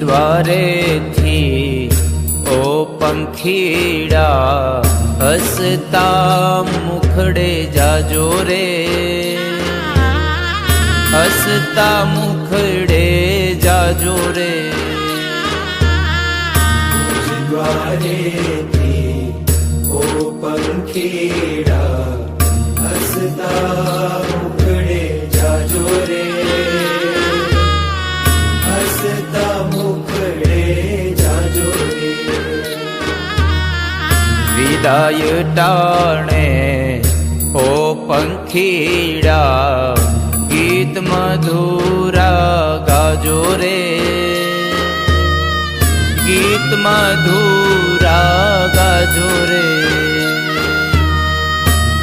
દ્વારેથી ઓ પંખીડા હસતા મુખડે જાજો રે, હસતા મુખડે જાજો રે. દ્વારેથી ઓ પંખીડા હસતા મુખડે જાજો રે, હસતા મુખડે જાજો રે. વિદાય ટાણે ઓ પંખીડા ગીત મધુરા ગાજો રે, ગીત મધુરા ગાજો રે.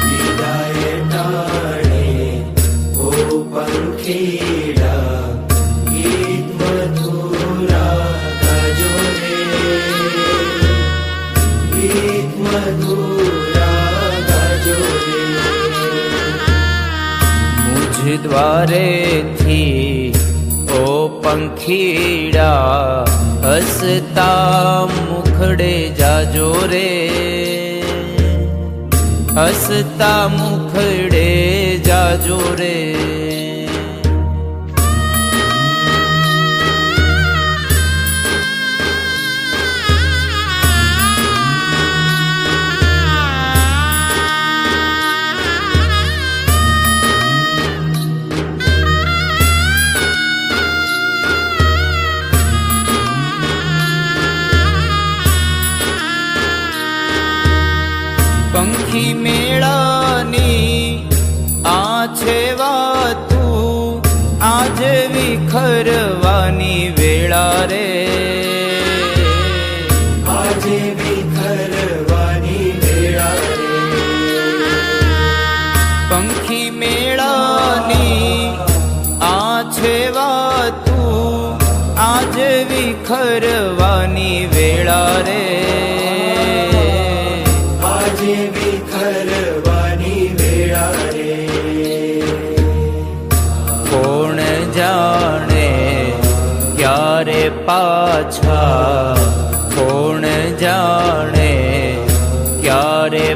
વિદાય ટાણે ઓ પંખીડા ગીત મધુરા ગાજો રે, ગીત મધુરા ગાજો રે. મુજ દ્વારેથી ઓ પંખીડા હસતા મુખડે જાજો રે, હસતા મુખડે જાજો રે. પંખી મેળાની આ છે વાતું, આજ વિખરવાની વેળા રે, આજે વિખરવાની વેળા રે. પંખી મેળાની આ છે વાતું, આજ વિખરવાની વેળા રે, આજે વિખરવાની વેળા રે. કોણ જાણે ક્યારે પાછા, કોણ જાણે ક્યારે